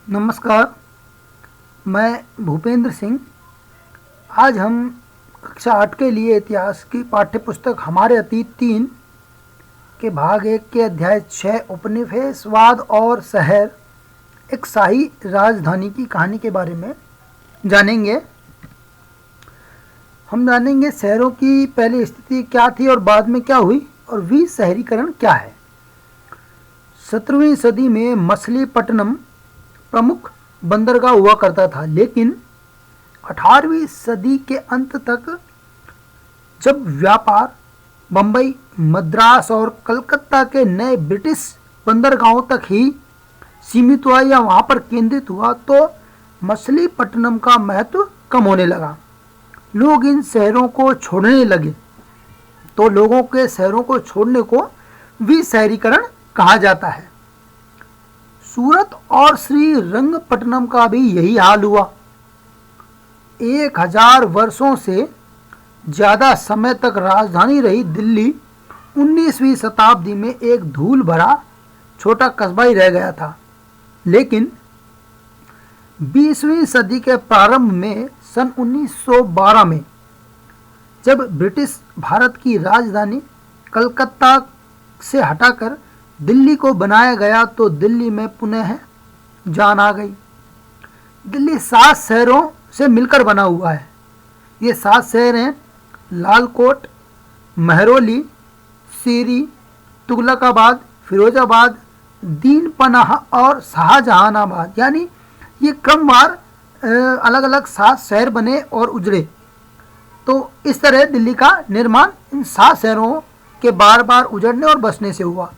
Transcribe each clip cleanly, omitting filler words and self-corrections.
नमस्कार। मैं भूपेंद्र सिंह। आज हम कक्षा 8 के लिए इतिहास की पाठ्य पुस्तक हमारे अतीत 3 के भाग 1 के अध्याय 6 उपनिवेशवाद और शहर, एक शाही राजधानी की कहानी के बारे में जानेंगे। हम जानेंगे शहरों की पहली स्थिति क्या थी और बाद में क्या हुई, और शहरीकरण क्या है। 17वीं सदी में मछलीपट्टनम प्रमुख बंदरगाह हुआ करता था, लेकिन 18वीं सदी के अंत तक जब व्यापार बंबई, मद्रास और कलकत्ता के नए ब्रिटिश बंदरगाहों तक ही सीमित हुआ या वहां पर केंद्रित हुआ, तो मछलीपट्टनम का महत्व कम होने लगा। लोग इन शहरों को छोड़ने लगे, तो लोगों के शहरों को छोड़ने को विशहरीकरण कहा जाता है। सूरत और श्रीरंगपट्टनम का भी यही हाल हुआ। 1000 वर्षों से ज़्यादा समय तक राजधानी रही दिल्ली 19वीं शताब्दी में एक धूल भरा छोटा कस्बा ही रह गया था। लेकिन 20वीं सदी के प्रारंभ में सन 1912 में जब ब्रिटिश भारत की राजधानी कलकत्ता से हटाकर दिल्ली को बनाया गया, तो दिल्ली में पुनः जान आ गई। दिल्ली 7 शहरों से मिलकर बना हुआ है। ये 7 शहर हैं: लालकोट, महरौली, सीरी, तुगलकाबाद, फिरोजाबाद, दीनपनाह और शाहजहानाबाद। यानी ये क्रमवार अलग अलग 7 शहर बने और उजड़े। तो इस तरह दिल्ली का निर्माण इन 7 शहरों के बार बार उजड़ने और बसने से हुआ।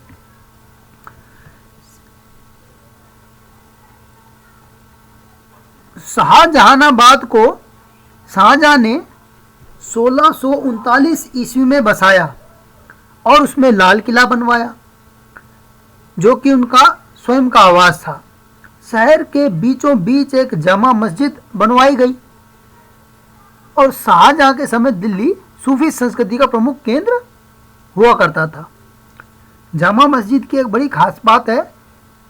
शाहजहानाबाद को शाहजहां ने 1639 ईस्वी में बसाया और उसमें लाल किला बनवाया, जो कि उनका स्वयं का आवास था। शहर के बीचों बीच एक जामा मस्जिद बनवाई गई, और शाहजहां के समय दिल्ली सूफी संस्कृति का प्रमुख केंद्र हुआ करता था। जामा मस्जिद की एक बड़ी खास बात है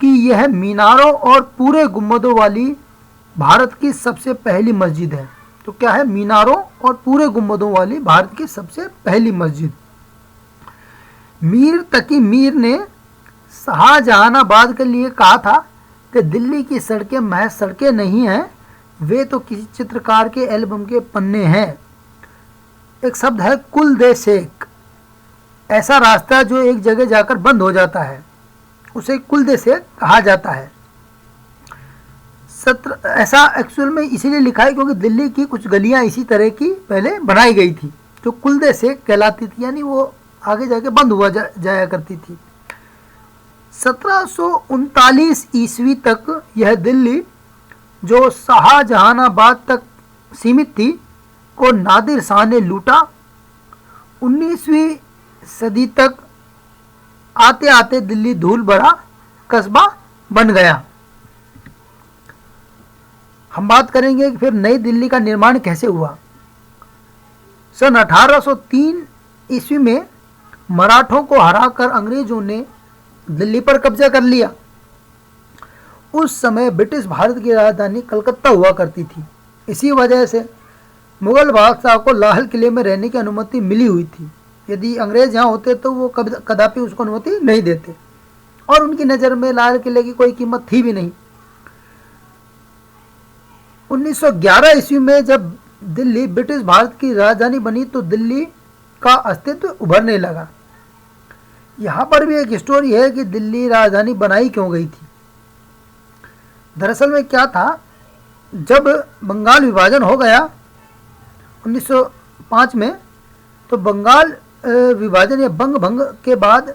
कि यह मीनारों और पूरे गुंबदों वाली भारत की सबसे पहली मस्जिद है। तो क्या है? मीनारों और पूरे गुंबदों वाली भारत की सबसे पहली मस्जिद। मीर तकी मीर ने शाहजहानाबाद के लिए कहा था कि दिल्ली की सड़कें महज सड़कें नहीं हैं, वे तो किसी चित्रकार के एल्बम के पन्ने हैं। एक शब्द है कुल दे शेख, ऐसा रास्ता जो एक जगह जाकर बंद हो जाता है, उसे कुल दे शेख कहा जाता है। ऐसा एक्चुअल में इसीलिए लिखा है क्योंकि दिल्ली की कुछ गलियां इसी तरह की पहले बनाई गई थी, जो कुलदे शेख कहलाती थी, यानी वो आगे जाके बंद हुआ जाया करती थी। 1739 ईस्वी तक यह दिल्ली, जो शाहजहानाबाद तक सीमित थी, को नादिर शाह ने लूटा। 19वीं सदी तक आते आते दिल्ली धूल भरा कस्बा बन गया। हम बात करेंगे कि फिर नई दिल्ली का निर्माण कैसे हुआ। सन 1803 ईस्वी में मराठों को हराकर अंग्रेजों ने दिल्ली पर कब्जा कर लिया। उस समय ब्रिटिश भारत की राजधानी कलकत्ता हुआ करती थी। इसी वजह से मुगल बादशाह को लाल किले में रहने की अनुमति मिली हुई थी। यदि अंग्रेज यहाँ होते तो वो कदापि उसको अनुमति नहीं देते, और उनकी नज़र में लाल किले की कोई कीमत थी भी नहीं। 1911 ईस्वी में जब दिल्ली ब्रिटिश भारत की राजधानी बनी, तो दिल्ली का अस्तित्व उभरने लगा। यहाँ पर भी एक स्टोरी है कि दिल्ली राजधानी बनाई क्यों गई थी। दरअसल में क्या था, जब बंगाल विभाजन हो गया 1905 में, तो बंगाल विभाजन या बंग भंग के बाद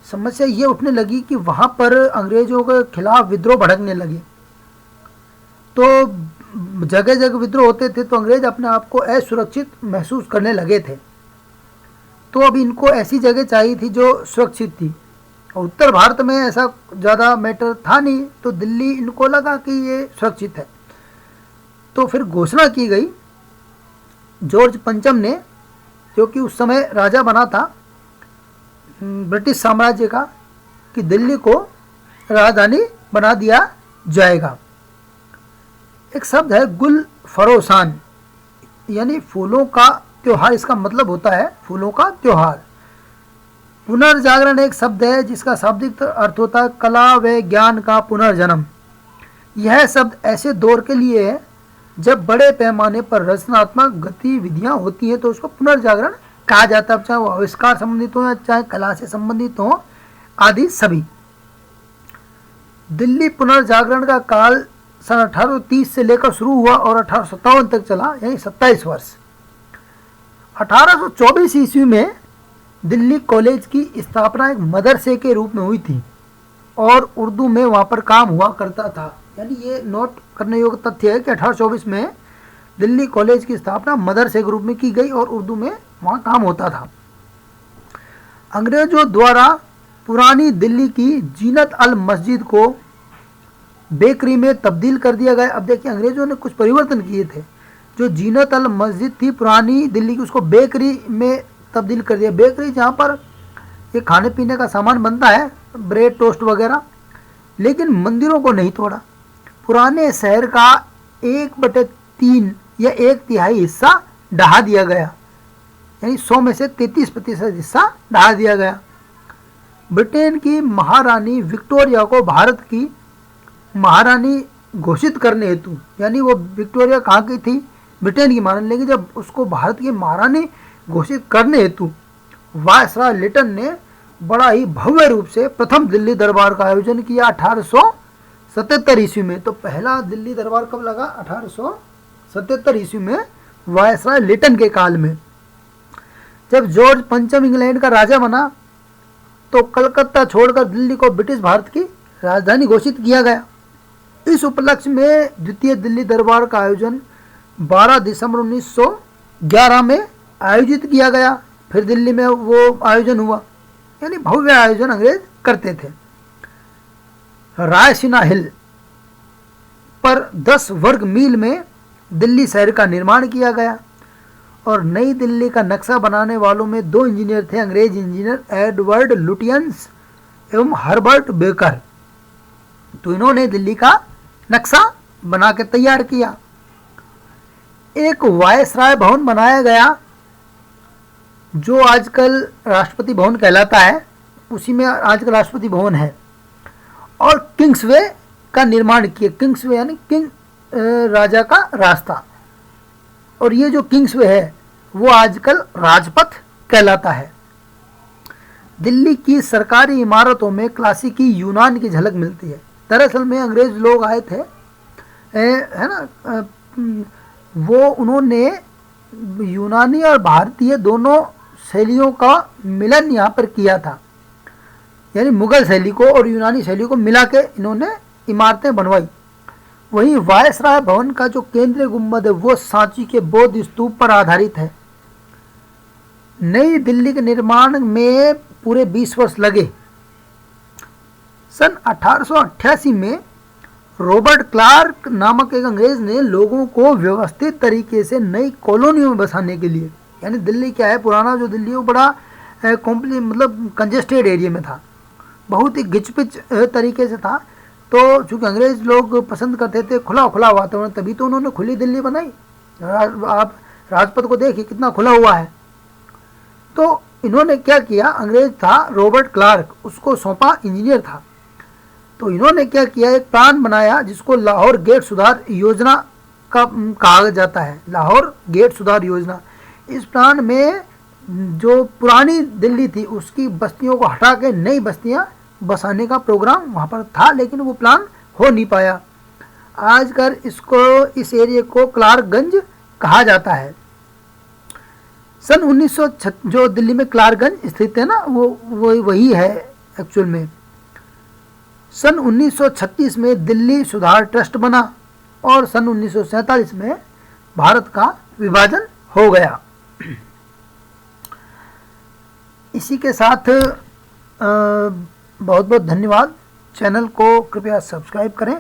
समस्या ये उठने लगी कि वहाँ पर अंग्रेजों के खिलाफ विद्रोह भड़कने लगे। तो जगह जगह विद्रोह होते थे, तो अंग्रेज अपने आप को असुरक्षित महसूस करने लगे थे। तो अब इनको ऐसी जगह चाहिए थी जो सुरक्षित थी, और उत्तर भारत में ऐसा ज़्यादा मैटर था नहीं, तो दिल्ली इनको लगा कि ये सुरक्षित है। तो फिर घोषणा की गई जॉर्ज पंचम ने, जो कि उस समय राजा बना था ब्रिटिश साम्राज्य का, कि दिल्ली को राजधानी बना दिया जाएगा। एक शब्द है गुल फरोसान, यानी फूलों का त्योहार। इसका मतलब होता है फूलों का त्योहार। पुनर्जागरण एक शब्द है जिसका शाब्दिक अर्थ होता है कला व ज्ञान का पुनर्जन्म। यह शब्द ऐसे दौर के लिए है जब बड़े पैमाने पर रचनात्मक गतिविधियां होती हैं तो उसको पुनर्जागरण कहा जाता है, चाहे वो आविष्कार संबंधित हो या चाहे कला से संबंधित हो आदि सभी। दिल्ली पुनर्जागरण का काल सन 1830 से लेकर शुरू हुआ और 1857 तक चला, यानी 27 वर्ष। 1824 ईस्वी में दिल्ली कॉलेज की स्थापना एक मदरसे के रूप में हुई थी और उर्दू में वहाँ पर काम हुआ करता था। यानी ये नोट करने योग्य तथ्य है कि 1824 में दिल्ली कॉलेज की स्थापना मदरसे के रूप में की गई और उर्दू में वहाँ काम होता था। अंग्रेजों द्वारा पुरानी दिल्ली की जीनत अल मस्जिद को बेकरी में तब्दील कर दिया गया। अब देखिए अंग्रेजों ने कुछ परिवर्तन किए थे। जो जीनत अल मस्जिद थी पुरानी दिल्ली की, उसको बेकरी में तब्दील कर दिया। बेकरी जहाँ पर ये खाने पीने का सामान बनता है, ब्रेड टोस्ट वगैरह, लेकिन मंदिरों को नहीं तोड़ा। पुराने शहर का 1/3 या 1/3 हिस्सा ढहा दिया गया, यानी 100 में से 33% हिस्सा ढहा दिया गया। ब्रिटेन की महारानी विक्टोरिया को भारत की महारानी घोषित करने हेतु, यानी वो विक्टोरिया कहाँ की थी, ब्रिटेन की महारानी, लेकिन जब उसको भारत की महारानी घोषित करने हेतु वायसराय लिटन ने बड़ा ही भव्य रूप से प्रथम दिल्ली दरबार का आयोजन किया 1877 ईस्वी में। तो पहला दिल्ली दरबार कब लगा? 1877 ईस्वी में, वायसराय लिटन के काल में। जब जॉर्ज पंचम इंग्लैंड का राजा बना तो कलकत्ता छोड़कर दिल्ली को ब्रिटिश भारत की राजधानी घोषित किया गया। इस उपलक्ष्य में द्वितीय दिल्ली दरबार का आयोजन 12 दिसंबर 1911 में आयोजित किया गया। फिर दिल्ली में वो आयोजन हुआ, यानी भव्य आयोजन अंग्रेज करते थे। रायसीना हिल पर 10 वर्ग मील में दिल्ली शहर का निर्माण किया गया और नई दिल्ली का नक्शा बनाने वालों में 2 इंजीनियर थे, अंग्रेज इंजीनियर एडवर्ड लुटियंस एवं हर्बर्ट बेकर। तो इन्होंने दिल्ली का नक्शा बना के तैयार किया। एक वायसराय भवन बनाया गया जो आजकल राष्ट्रपति भवन कहलाता है, उसी में आजकल राष्ट्रपति भवन है। और किंग्सवे का निर्माण किया। किंग्सवे यानी किंग राजा का रास्ता, और ये जो किंग्सवे है वो आजकल राजपथ कहलाता है। दिल्ली की सरकारी इमारतों में क्लासिकी यूनान की झलक मिलती है। दरअसल में अंग्रेज लोग आए थे, है ना, वो उन्होंने यूनानी और भारतीय दोनों शैलियों का मिलन यहाँ पर किया था, यानी मुगल शैली को और यूनानी शैली को मिला के इन्होंने इमारतें बनवाई। वहीं वायसराय भवन का जो केंद्रीय गुंबद है वो सांची के बौद्ध स्तूप पर आधारित है। नई दिल्ली के निर्माण में पूरे 20 वर्ष लगे। सन 1888 में रॉबर्ट क्लार्क नामक एक अंग्रेज ने लोगों को व्यवस्थित तरीके से नई कॉलोनियों में बसाने के लिए, यानी दिल्ली क्या है, पुराना जो दिल्ली है वो बड़ा मतलब कंजेस्टेड एरिया में था, बहुत ही घिचपिच तरीके से था। तो चूँकि अंग्रेज लोग पसंद करते थे खुला खुला वातावरण, तभी तो उन्होंने खुली दिल्ली बनाई। आप राजपथ को देखिए कितना खुला हुआ है। तो इन्होंने क्या किया, अंग्रेज था रॉबर्ट क्लार्क, उसको सौंपा, इंजीनियर था। तो इन्होंने क्या किया, एक प्लान बनाया जिसको लाहौर गेट सुधार योजना का कहा जाता है। लाहौर गेट सुधार योजना, इस प्लान में जो पुरानी दिल्ली थी उसकी बस्तियों को हटा के नई बस्तियां बसाने का प्रोग्राम वहाँ पर था, लेकिन वो प्लान हो नहीं पाया। आजकल इस एरिया को क्लार्कगंज कहा जाता है। सन 1906 जो दिल्ली में क्लार्कगंज स्थित है ना, वो वही है एक्चुअल में। सन 1936 में दिल्ली सुधार ट्रस्ट बना और सन 1947 में भारत का विभाजन हो गया। इसी के साथ बहुत बहुत धन्यवाद। चैनल को कृपया सब्सक्राइब करें।